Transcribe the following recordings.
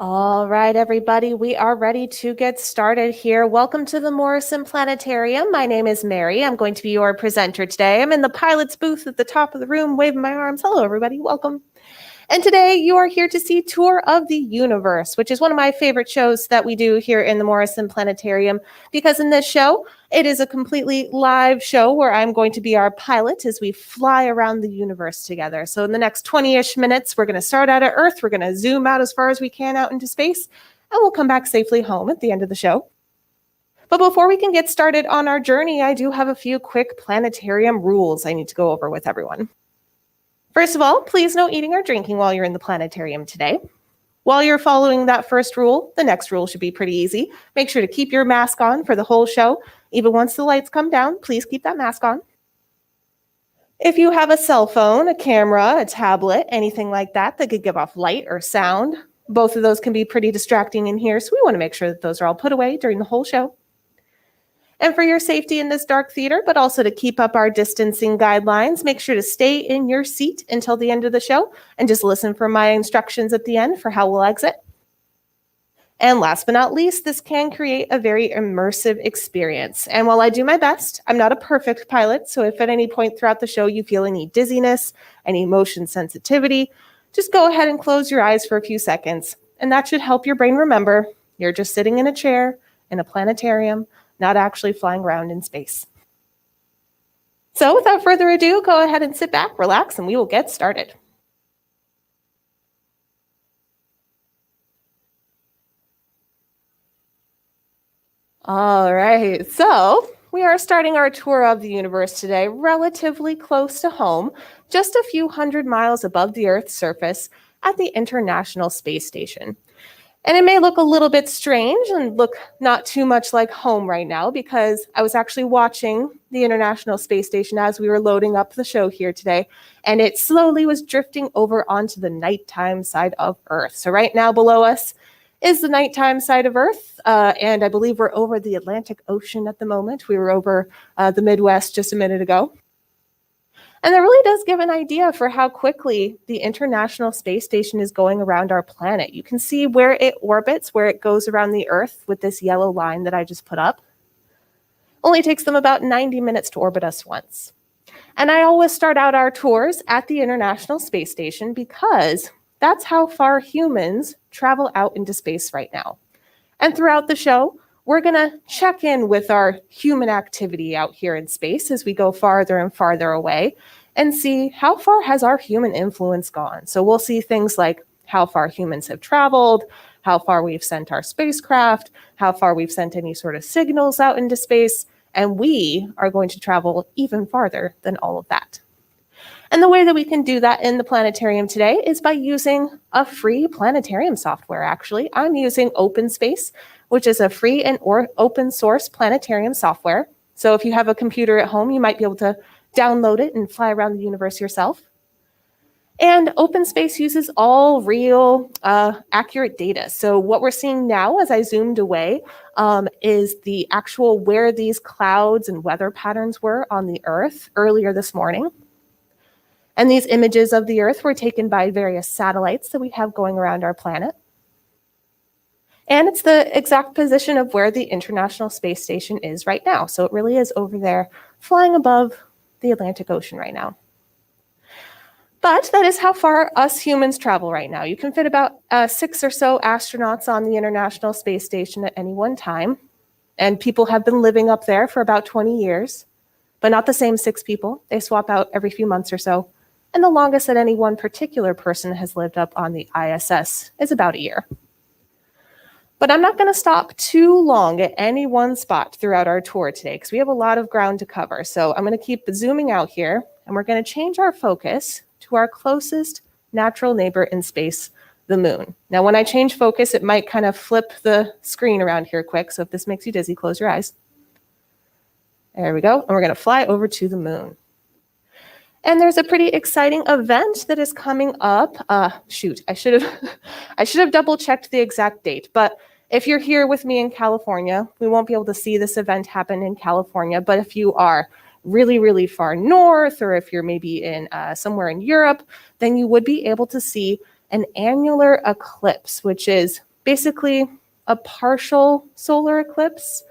All right, everybody, we are ready to get started here. Welcome to the Morrison Planetarium. My name is Mary. I'm going to be your presenter today. I'm in the pilot's booth at the top of the room, waving my arms. Hello, everybody. Welcome. And today you are here to see Tour of the Universe, which is one of my favorite shows that we do here in the Morrison Planetarium, because in this show, it is a completely live show where I'm going to be our pilot as we fly around the universe together. So in the next 20-ish minutes, we're going to start out at Earth. We're going to zoom out as far as we can out into space, and we'll come back safely home at the end of the show. But before we can get started on our journey, I do have a few quick planetarium rules I need to go over with everyone. First of all, please no eating or drinking while you're in the planetarium today. While you're following that first rule, the next rule should be pretty easy. Make sure to keep your mask on for the whole show. Even once the lights come down, please keep that mask on. If you have a cell phone, a camera, a tablet, anything like that that could give off light or sound, both of those can be pretty distracting in here, so we want to make sure that those are all put away during the whole show. And for your safety in this dark theater, but also to keep up our distancing guidelines, make sure to stay in your seat until the end of the show and just listen for my instructions at the end for how we'll exit. And last but not least, this can create a very immersive experience. And while I do my best, I'm not a perfect pilot, so if at any point throughout the show you feel any dizziness, any motion sensitivity, just go ahead and close your eyes for a few seconds. And that should help your brain remember you're just sitting in a chair in a planetarium, not actually flying around in space. So without further ado, go ahead and sit back, relax, and we will get started. All right, so we are starting our tour of the universe today relatively close to home, just a few hundred miles above the Earth's surface at the International Space Station. And it may look a little bit strange and look not too much like home right now, because I was actually watching the International Space Station as we were loading up the show here today, and it slowly was drifting over onto the nighttime side of Earth. So right now below us is the nighttime side of Earth, and I believe we're over the Atlantic Ocean at the moment. We were over the Midwest just a minute ago. And that really does give an idea for how quickly the International Space Station is going around our planet. You can see where it orbits, where it goes around the Earth with this yellow line that I just put up. Only takes them about 90 minutes to orbit us once. And I always start out our tours at the International Space Station because that's how far humans travel out into space right now. And throughout the show, we're going to check in with our human activity out here in space as we go farther and farther away and see how far has our human influence gone. So we'll see things like how far humans have traveled, how far we've sent our spacecraft, how far we've sent any sort of signals out into space, and we are going to travel even farther than all of that. And the way that we can do that in the planetarium today is by using a free planetarium software, actually. I'm using OpenSpace, which is a free and open source planetarium software. So if you have a computer at home, you might be able to download it and fly around the universe yourself. And OpenSpace uses all real, accurate data. So what we're seeing now as I zoomed away is the actual where these clouds and weather patterns were on the Earth earlier this morning. And these images of the Earth were taken by various satellites that we have going around our planet. And it's the exact position of where the International Space Station is right now. So it really is over there, flying above the Atlantic Ocean right now. But that is how far us humans travel right now. You can fit about 6 or so astronauts on the International Space Station at any one time. And people have been living up there for about 20 years, but not the same 6 people. They swap out every few months or so. And the longest that any one particular person has lived up on the ISS is about a year. But I'm not going to stop too long at any one spot throughout our tour today because we have a lot of ground to cover. So I'm going to keep zooming out here, and we're going to change our focus to our closest natural neighbor in space, the moon. Now, when I change focus, it might kind of flip the screen around here quick. So if this makes you dizzy, close your eyes. There we go. And we're going to fly over to the moon. And there's a pretty exciting event that is coming up. I should have double checked the exact date, but if you're here with me in California, we won't be able to see this event happen in California. But if you are really, really far north, or if you're maybe in somewhere in Europe, then you would be able to see an annular eclipse, which is basically a partial solar eclipse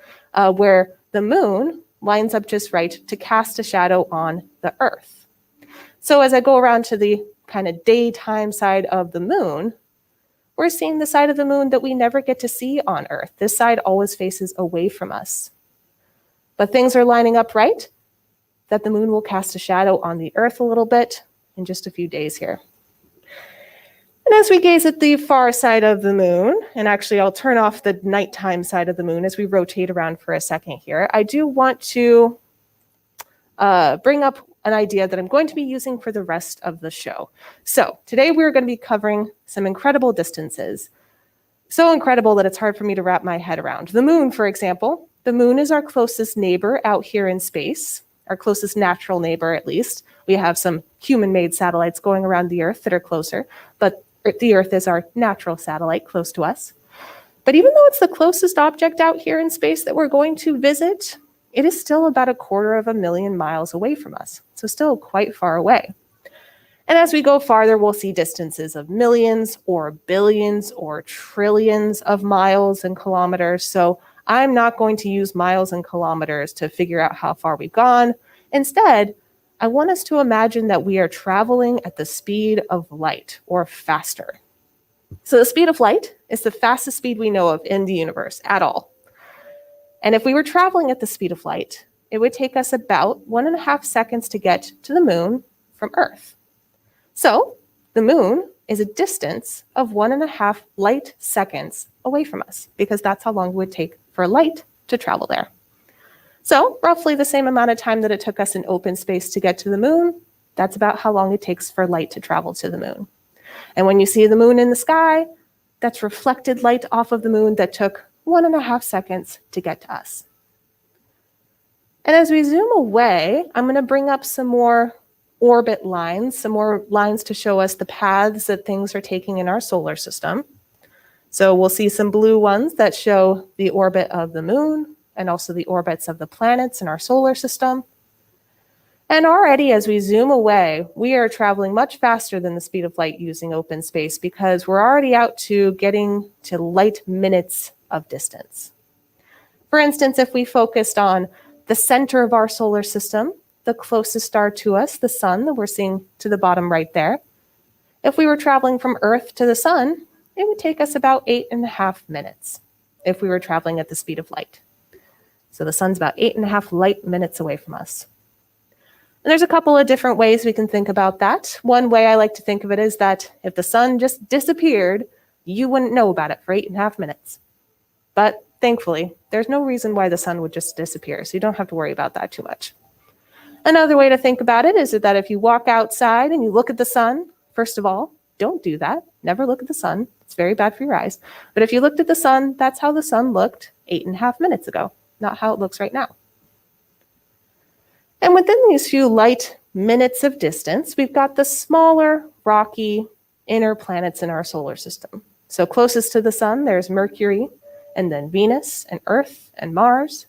where the moon lines up just right to cast a shadow on the Earth. So as I go around to the kind of daytime side of the moon, we're seeing the side of the moon that we never get to see on Earth. This side always faces away from us. But things are lining up right that the moon will cast a shadow on the Earth a little bit in just a few days here. And as we gaze at the far side of the moon, and actually I'll turn off the nighttime side of the moon as we rotate around for a second here, I do want to bring up an idea that I'm going to be using for the rest of the show. So today we're going to be covering some incredible distances. So incredible that it's hard for me to wrap my head around. The moon, for example, the moon is our closest neighbor out here in space, our closest natural neighbor at least. We have some human-made satellites going around the Earth that are closer, but the Earth is our natural satellite close to us. But even though it's the closest object out here in space that we're going to visit, it is still about 250,000 miles away from us, so still quite far away. And as we go farther, we'll see distances of millions or billions or trillions of miles and kilometers. So I'm not going to use miles and kilometers to figure out how far we've gone. Instead, I want us to imagine that we are traveling at the speed of light or faster. So the speed of light is the fastest speed we know of in the universe at all. And if we were traveling at the speed of light, it would take us about 1.5 seconds to get to the moon from Earth. So the moon is a distance of 1.5 light seconds away from us, because that's how long it would take for light to travel there. So roughly the same amount of time that it took us in open space to get to the moon, that's about how long it takes for light to travel to the moon. And when you see the moon in the sky, that's reflected light off of the moon that took 1.5 seconds to get to us. And as we zoom away, I'm going to bring up some more orbit lines, some more lines to show us the paths that things are taking in our solar system. So we'll see some blue ones that show the orbit of the moon and also the orbits of the planets in our solar system. And already as we zoom away, we are traveling much faster than the speed of light using open space, because we're already out to getting to light minutes of distance. For instance, if we focused on the center of our solar system, the closest star to us, the sun that we're seeing to the bottom right there, if we were traveling from Earth to the sun, it would take us about 8.5 minutes if we were traveling at the speed of light. So the sun's about 8.5 light minutes away from us. And there's a couple of different ways we can think about that. One way I like to think of it is that if the sun just disappeared, you wouldn't know about it for 8.5 minutes. But thankfully, there's no reason why the sun would just disappear, so you don't have to worry about that too much. Another way to think about it is that if you walk outside and you look at the sun, first of all, don't do that. Never look at the sun. It's very bad for your eyes. But if you looked at the sun, that's how the sun looked 8.5 minutes ago, not how it looks right now. And within these few light minutes of distance, we've got the smaller, rocky inner planets in our solar system. So closest to the sun, there's Mercury, and then Venus, and Earth, and Mars.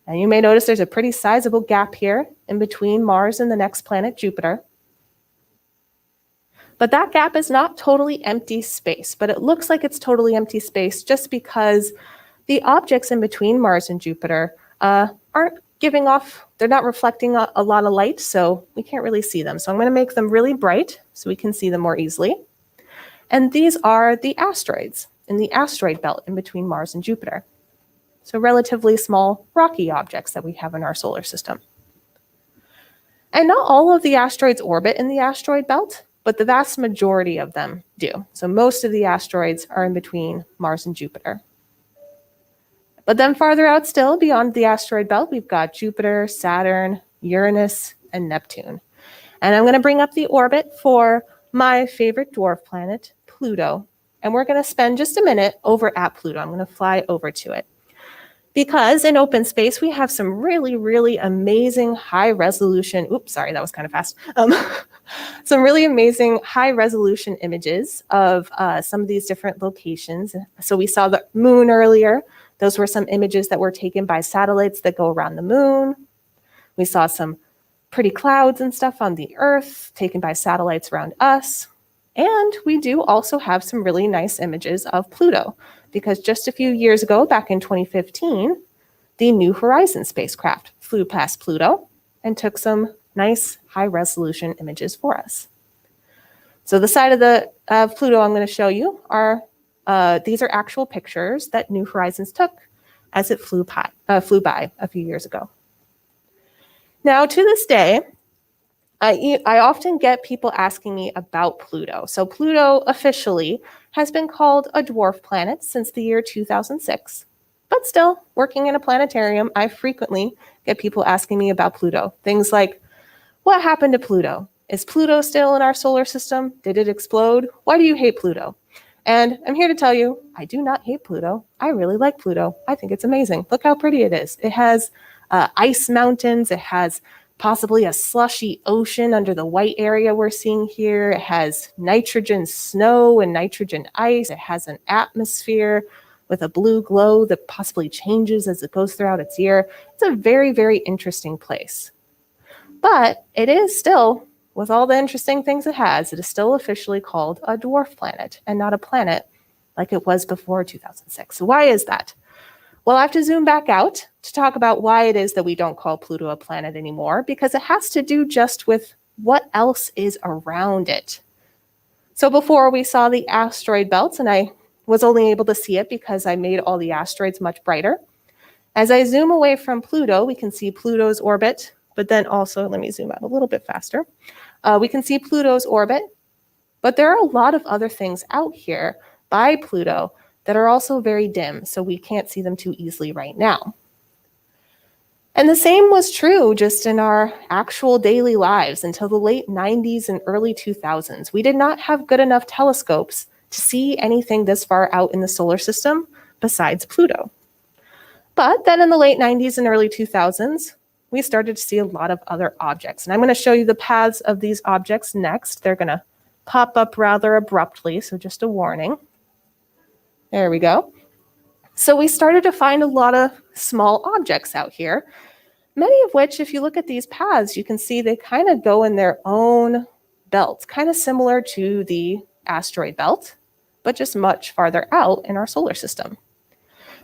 And you may notice there's a pretty sizable gap here in between Mars and the next planet, Jupiter. But that gap is not totally empty space, but it looks like it's totally empty space just because the objects in between Mars and Jupiter aren't giving off, they're not reflecting a lot of light, so we can't really see them. So I'm going to make them really bright so we can see them more easily. And these are the asteroids in the asteroid belt in between Mars and Jupiter. So relatively small rocky objects that we have in our solar system. And not all of the asteroids orbit in the asteroid belt, but the vast majority of them do. So most of the asteroids are in between Mars and Jupiter. But then farther out still, beyond the asteroid belt, we've got Jupiter, Saturn, Uranus, and Neptune. And I'm going to bring up the orbit for my favorite dwarf planet, Pluto. And we're going to spend just a minute over at Pluto. I'm going to fly over to it. Because in open space, we have some really, really amazing high resolution, oops, sorry, that was kind of fast. Some really amazing high resolution images of some of these different locations. So we saw the moon earlier. Those were some images that were taken by satellites that go around the moon. We saw some pretty clouds and stuff on the Earth taken by satellites around us. And we do also have some really nice images of Pluto, because just a few years ago, back in 2015, the New Horizons spacecraft flew past Pluto and took some nice high-resolution images for us. So the side of Pluto I'm going to show you are, these are actual pictures that New Horizons took as it flew by a few years ago. Now, to this day, I often get people asking me about Pluto. So Pluto officially has been called a dwarf planet since the year 2006. But still, working in a planetarium, I frequently get people asking me about Pluto. Things like, what happened to Pluto? Is Pluto still in our solar system? Did it explode? Why do you hate Pluto? And I'm here to tell you, I do not hate Pluto. I really like Pluto. I think it's amazing. Look how pretty it is. It has ice mountains. It has possibly a slushy ocean under the white area we're seeing here. It has nitrogen snow and nitrogen ice. It has an atmosphere with a blue glow that possibly changes as it goes throughout its year. It's a very, very interesting place. But it is still, with all the interesting things it is still officially called a dwarf planet and not a planet like it was before 2006. So why is that? Well, I have to zoom back out to talk about why it is that we don't call Pluto a planet anymore, because it has to do just with what else is around it. So before we saw the asteroid belts, and I was only able to see it because I made all the asteroids much brighter. As I zoom away from Pluto, we can see Pluto's orbit, but then also, let me zoom out a little bit faster. We can see Pluto's orbit, but there are a lot of other things out here by Pluto that are also very dim, so we can't see them too easily right now. And the same was true just in our actual daily lives until the late 90s and early 2000s. We did not have good enough telescopes to see anything this far out in the solar system besides Pluto. But then in the late 90s and early 2000s, we started to see a lot of other objects. And I'm going to show you the paths of these objects next. They're going to pop up rather abruptly, so just a warning. There we go. So we started to find a lot of small objects out here, many of which, if you look at these paths, you can see they kind of go in their own belts, kind of similar to the asteroid belt, but just much farther out in our solar system.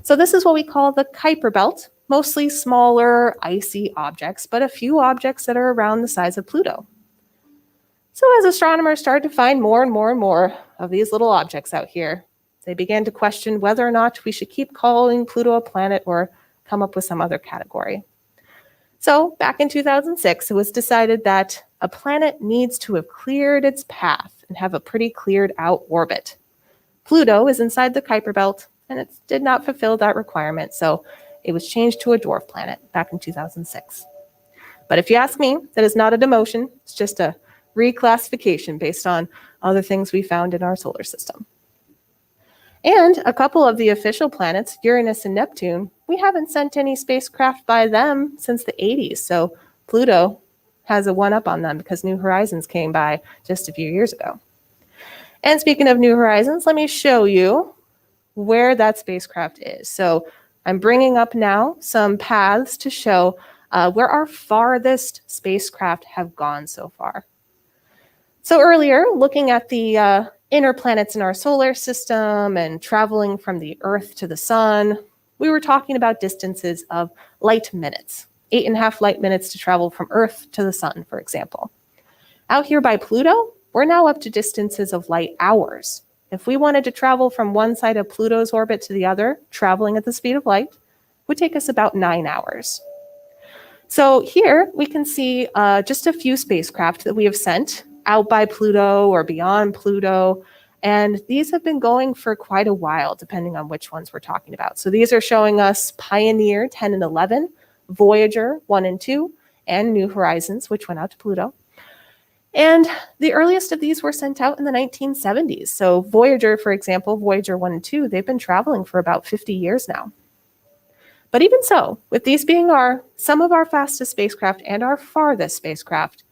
So this is what we call the Kuiper Belt, mostly smaller, icy objects, but a few objects that are around the size of Pluto. So as astronomers started to find more and more and more of these little objects out here, they began to question whether or not we should keep calling Pluto a planet or come up with some other category. So back in 2006, it was decided that a planet needs to have cleared its path and have a pretty cleared out orbit. Pluto is inside the Kuiper Belt, and it did not fulfill that requirement, so it was changed to a dwarf planet back in 2006. But if you ask me, that is not a demotion. It's just a reclassification based on other things we found in our solar system. And a couple of the official planets, Uranus and Neptune, we haven't sent any spacecraft by them since the 80s. So Pluto has a one-up on them because New Horizons came by just a few years ago. And speaking of New Horizons, let me show you where that spacecraft is. So I'm bringing up now some paths to show where our farthest spacecraft have gone so far. So earlier, looking at the inner planets in our solar system and traveling from the Earth to the Sun, we were talking about distances of light minutes, 8.5 light minutes to travel from Earth to the Sun, for example. Out here by Pluto, we're now up to distances of light hours. If we wanted to travel from one side of Pluto's orbit to the other, traveling at the speed of light, would take us about 9 hours. So here we can see just a few spacecraft that we have sent out by Pluto or beyond Pluto. And these have been going for quite a while, depending on which ones we're talking about. So these are showing us Pioneer 10 and 11, Voyager 1 and 2, and New Horizons, which went out to Pluto. And the earliest of these were sent out in the 1970s. So Voyager, for example, Voyager 1 and 2, they've been traveling for about 50 years now. But even so, with these being some of our fastest spacecraft and our farthest spacecraft,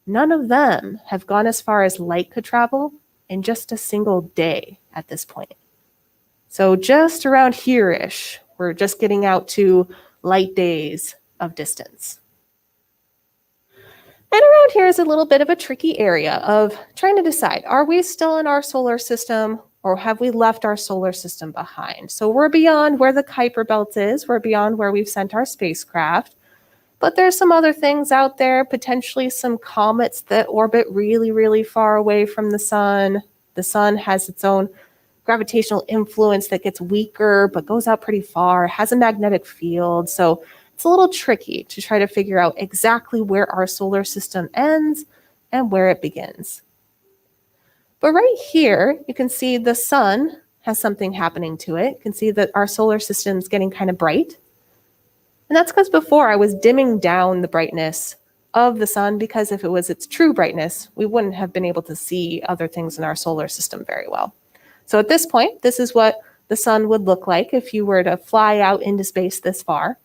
none of them have gone as far as light could travel in just a single day at this point. So just around here-ish, we're just getting out to light days of distance. And around here is a little bit of a tricky area of trying to decide, are we still in our solar system or have we left our solar system behind? So we're beyond where the Kuiper Belt is, we're beyond where we've sent our spacecraft, but there's some other things out there, potentially some comets that orbit really, really far away from the sun. The sun has its own gravitational influence that gets weaker but goes out pretty far, has a magnetic field. So it's a little tricky to try to figure out exactly where our solar system ends and where it begins. But right here, you can see the sun has something happening to it. You can see that our solar system is getting kind of bright. And that's because before I was dimming down the brightness of the sun, because if it was its true brightness, we wouldn't have been able to see other things in our solar system very well. So at this point, this is what the sun would look like if you were to fly out into space this far.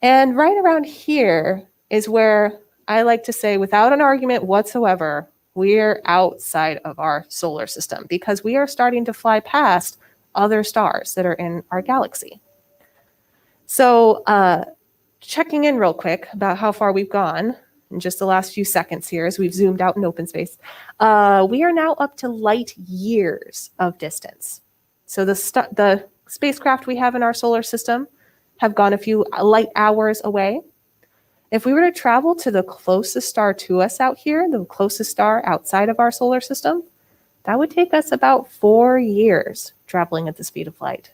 And right around here is where I like to say, without an argument whatsoever, we're outside of our solar system because we are starting to fly past other stars that are in our galaxy. So checking in real quick about how far we've gone in just the last few seconds here as we've zoomed out in open space, we are now up to light years of distance. So the spacecraft we have in our solar system have gone a few light hours away. If we were to travel to the closest star to us out here, the closest star outside of our solar system, that would take us about 4 years traveling at the speed of light.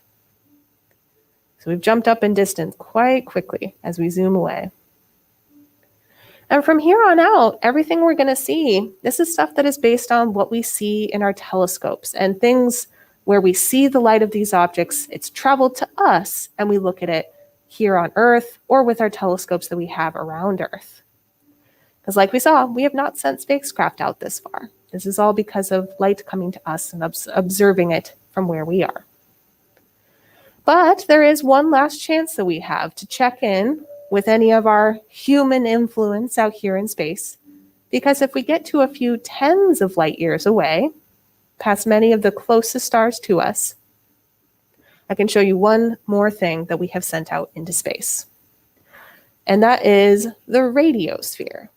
So we've jumped up in distance quite quickly as we zoom away. And from here on out, everything we're going to see, this is stuff that is based on what we see in our telescopes and things where we see the light of these objects. It's traveled to us and we look at it here on Earth or with our telescopes that we have around Earth. Because like we saw, we have not sent spacecraft out this far. This is all because of light coming to us and observing it from where we are. But there is one last chance that we have to check in with any of our human influence out here in space. Because if we get to a few tens of light years away, past many of the closest stars to us, I can show you one more thing that we have sent out into space. And that is the radiosphere.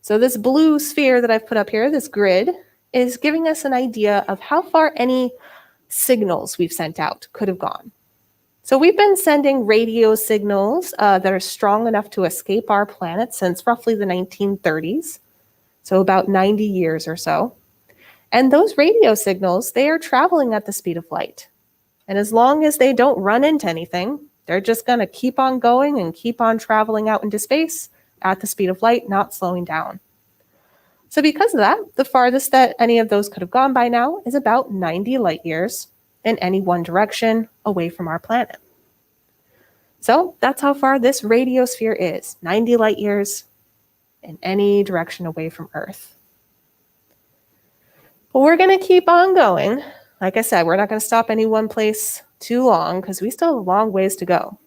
So this blue sphere that I've put up here, this grid, is giving us an idea of how far any signals we've sent out could have gone. So we've been sending radio signals that are strong enough to escape our planet since roughly the 1930s, so about 90 years or so. And those radio signals, they are traveling at the speed of light. And as long as they don't run into anything, they're just going to keep on going and keep on traveling out into space at the speed of light, not slowing down. So because of that, the farthest that any of those could have gone by now is about 90 light years in any one direction away from our planet. So that's how far this radiosphere is, 90 light years in any direction away from Earth. But we're going to keep on going. Like I said, we're not going to stop any one place too long because we still have a long ways to go.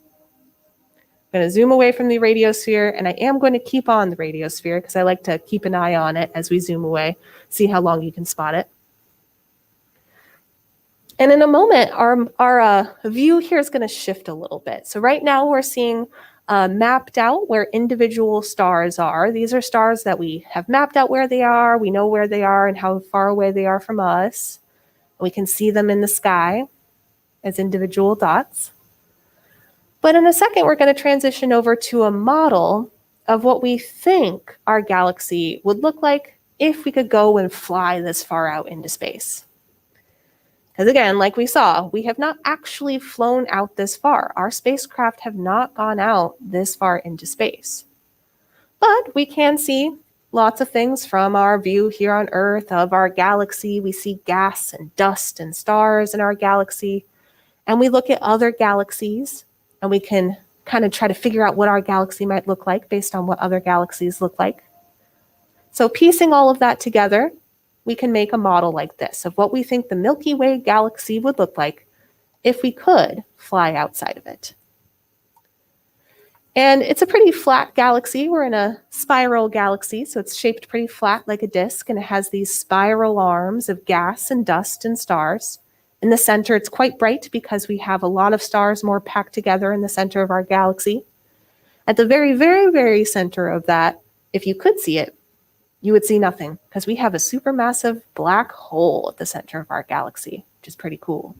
I'm going to zoom away from the radiosphere, and I am going to keep on the radiosphere because I like to keep an eye on it as we zoom away, see how long you can spot it. And in a moment, our view here is going to shift a little bit. So right now we're seeing mapped out where individual stars are. These are stars that we have mapped out where they are. We know where they are and how far away they are from us. We can see them in the sky as individual dots. But in a second, we're going to transition over to a model of what we think our galaxy would look like if we could go and fly this far out into space. Because again, like we saw, we have not actually flown out this far. Our spacecraft have not gone out this far into space. But we can see lots of things from our view here on Earth of our galaxy. We see gas and dust and stars in our galaxy. And we look at other galaxies and we can kind of try to figure out what our galaxy might look like based on what other galaxies look like. So piecing all of that together, we can make a model like this of what we think the Milky Way Galaxy would look like if we could fly outside of it. And it's a pretty flat galaxy. We're in a spiral galaxy, so it's shaped pretty flat like a disk, and it has these spiral arms of gas and dust and stars. In the center, it's quite bright because we have a lot of stars more packed together in the center of our galaxy. At the very, very, very center of that, if you could see it, you would see nothing because we have a supermassive black hole at the center of our galaxy, which is pretty cool.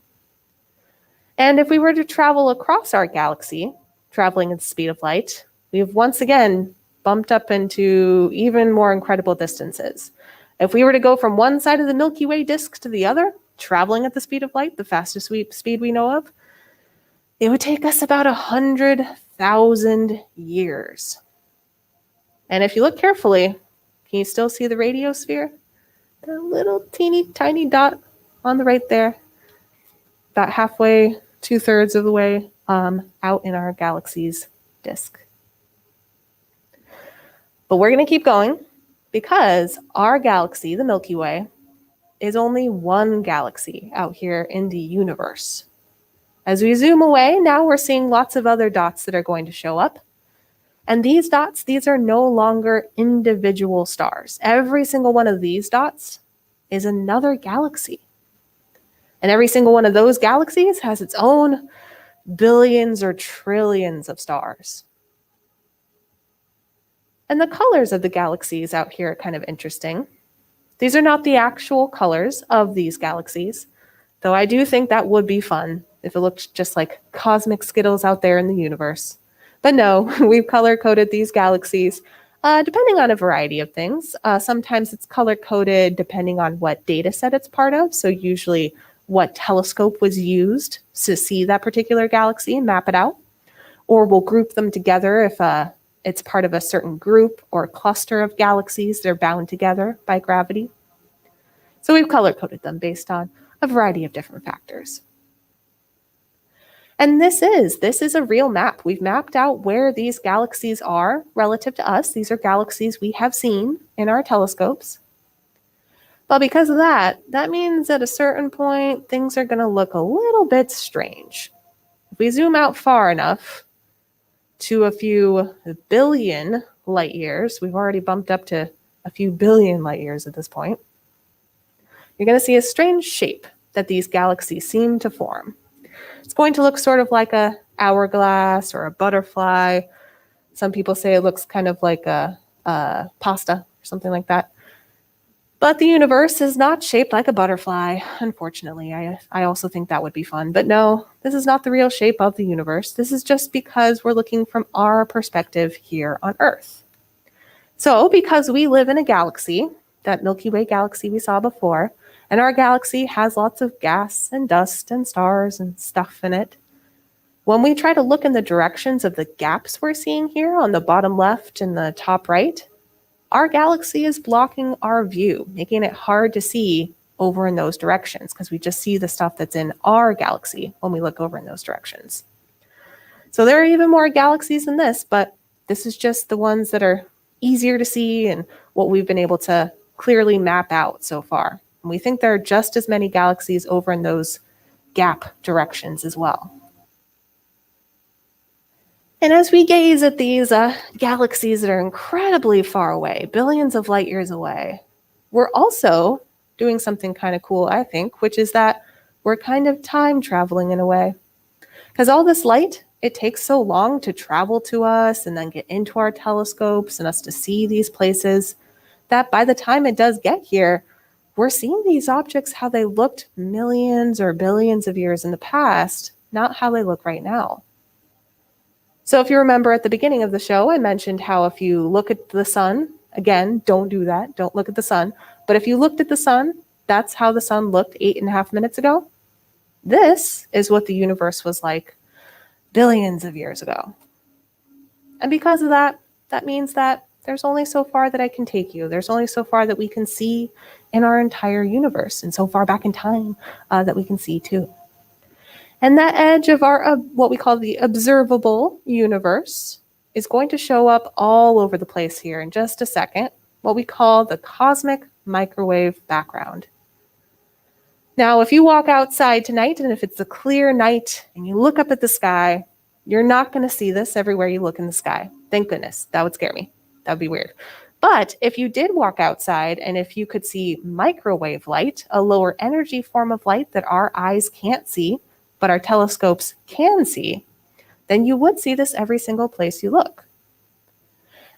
And if we were to travel across our galaxy, traveling at the speed of light, we have once again bumped up into even more incredible distances. If we were to go from one side of the Milky Way disk to the other, traveling at the speed of light, the fastest speed we know of, it would take us about 100,000 years. And if you look carefully, can you still see the radiosphere? The little teeny tiny dot on the right there, about halfway, 2/3 of the way out in our galaxy's disk. But we're going to keep going because our galaxy, the Milky Way, is only one galaxy out here in the universe. As we zoom away, now we're seeing lots of other dots that are going to show up. And these dots, these are no longer individual stars. Every single one of these dots is another galaxy. And every single one of those galaxies has its own billions or trillions of stars. And the colors of the galaxies out here are kind of interesting. These are not the actual colors of these galaxies, though I do think that would be fun if it looked just like cosmic Skittles out there in the universe. But no, we've color-coded these galaxies depending on a variety of things. Sometimes it's color-coded depending on what data set it's part of, so usually what telescope was used to see that particular galaxy and map it out. Or we'll group them together if it's part of a certain group or cluster of galaxies that are bound together by gravity. So we've color-coded them based on a variety of different factors. And this is a real map. We've mapped out where these galaxies are relative to us. These are galaxies we have seen in our telescopes. But because of that, that means at a certain point, things are going to look a little bit strange. If we zoom out far enough to a few billion light years, we've already bumped up to a few billion light years at this point, you're going to see a strange shape that these galaxies seem to form. It's going to look sort of like a hourglass or a butterfly. Some people say it looks kind of like a pasta or something like that. But the universe is not shaped like a butterfly, unfortunately. I also think that would be fun. But no, this is not the real shape of the universe. This is just because we're looking from our perspective here on Earth. So because we live in a galaxy, that Milky Way galaxy we saw before, and our galaxy has lots of gas and dust and stars and stuff in it, when we try to look in the directions of the gaps we're seeing here on the bottom left and the top right, our galaxy is blocking our view, making it hard to see over in those directions because we just see the stuff that's in our galaxy when we look over in those directions. So there are even more galaxies than this, but this is just the ones that are easier to see and what we've been able to clearly map out so far. And we think there are just as many galaxies over in those gap directions as well. And as we gaze at these galaxies that are incredibly far away, billions of light years away, we're also doing something kind of cool, I think, which is that we're kind of time traveling in a way. Because all this light, it takes so long to travel to us and then get into our telescopes and us to see these places that by the time it does get here, we're seeing these objects how they looked millions or billions of years in the past, not how they look right now. So if you remember at the beginning of the show, I mentioned how if you look at the sun, again, don't do that, don't look at the sun, but if you looked at the sun, that's how the sun looked 8.5 minutes ago. This is what the universe was like billions of years ago. And because of that, that means that there's only so far that I can take you. There's only so far that we can see in our entire universe and so far back in time that we can see too. And that edge of our, what we call the observable universe is going to show up all over the place here in just a second, what we call the cosmic microwave background. Now, if you walk outside tonight and if it's a clear night and you look up at the sky, you're not going to see this everywhere you look in the sky. Thank goodness. That would scare me. That would be weird. But if you did walk outside and if you could see microwave light, a lower energy form of light that our eyes can't see, but our telescopes can see, then you would see this every single place you look.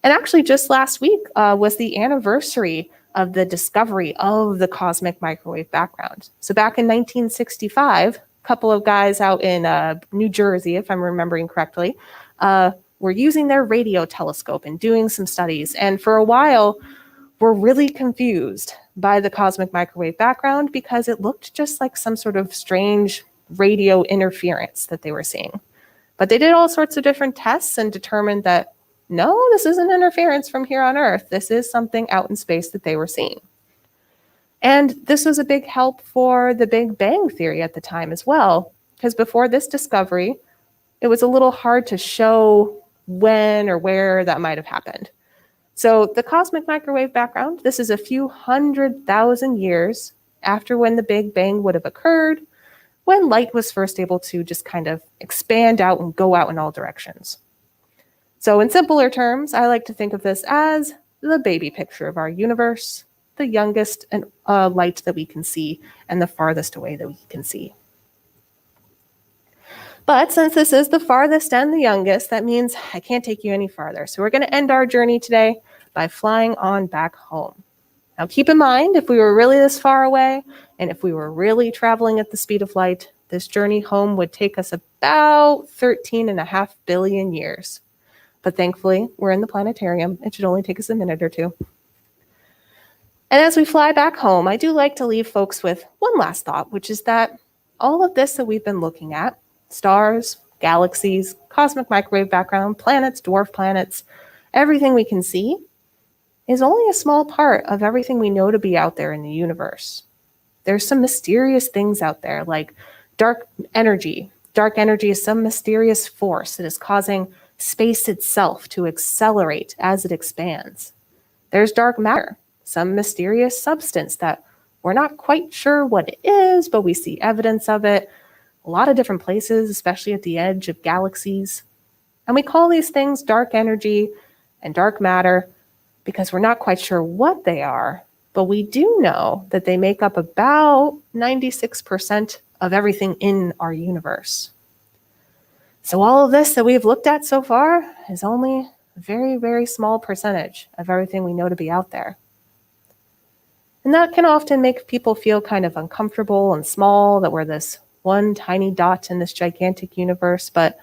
And actually, just last week was the anniversary of the discovery of the cosmic microwave background. So back in 1965, a couple of guys out in New Jersey, if I'm remembering correctly, were using their radio telescope and doing some studies. And for a while, were really confused by the cosmic microwave background because it looked just like some sort of strange radio interference that they were seeing. But they did all sorts of different tests and determined that no, this isn't interference from here on Earth. This is something out in space that they were seeing. And this was a big help for the Big Bang theory at the time as well, because before this discovery, it was a little hard to show when or where that might have happened. So the cosmic microwave background, this is a few 100,000 years after when the Big Bang would have occurred, when light was first able to just kind of expand out and go out in all directions. So in simpler terms, I like to think of this as the baby picture of our universe, the youngest light that we can see, and the farthest away that we can see. But since this is the farthest and the youngest, that means I can't take you any farther. So we're going to end our journey today by flying on back home. Now keep in mind, if we were really this far away, and if we were really traveling at the speed of light, this journey home would take us about 13.5 billion years. But thankfully, we're in the planetarium. It should only take us a minute or two. And as we fly back home, I do like to leave folks with one last thought, which is that all of this that we've been looking at, stars, galaxies, cosmic microwave background, planets, dwarf planets, everything we can see, is only a small part of everything we know to be out there in the universe. There's some mysterious things out there, like dark energy. Dark energy is some mysterious force that is causing space itself to accelerate as it expands. There's dark matter, some mysterious substance that we're not quite sure what it is, but we see evidence of it a lot of different places, especially at the edge of galaxies. And we call these things dark energy and dark matter because we're not quite sure what they are, but we do know that they make up about 96% of everything in our universe. So all of this that we've looked at so far is only a very, very small percentage of everything we know to be out there. And that can often make people feel kind of uncomfortable and small, that we're this one tiny dot in this gigantic universe. But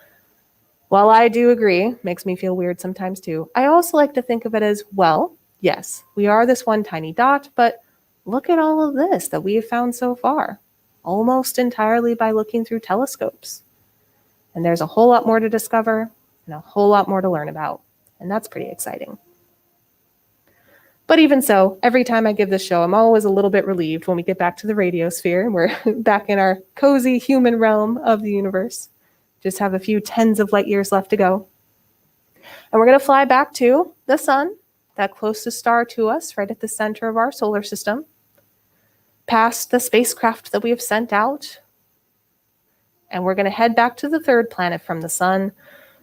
while I do agree, makes me feel weird sometimes too, I also like to think of it as, well, yes, we are this one tiny dot, but look at all of this that we have found so far, almost entirely by looking through telescopes. And there's a whole lot more to discover and a whole lot more to learn about. And that's pretty exciting. But even so, every time I give this show, I'm always a little bit relieved when we get back to the radiosphere and we're back in our cozy human realm of the universe. Just have a few tens of light years left to go. And we're going to fly back to the sun, that closest star to us, right at the center of our solar system, past the spacecraft that we have sent out. And we're going to head back to the third planet from the sun,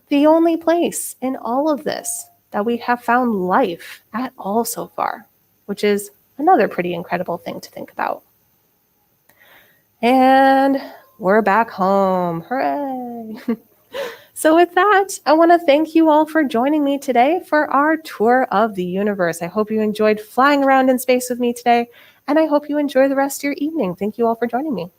the only place in all of this that we have found life at all so far, which is another pretty incredible thing to think about. And we're back home. Hooray! So with that, I want to thank you all for joining me today for our tour of the universe. I hope you enjoyed flying around in space with me today, and I hope you enjoy the rest of your evening. Thank you all for joining me.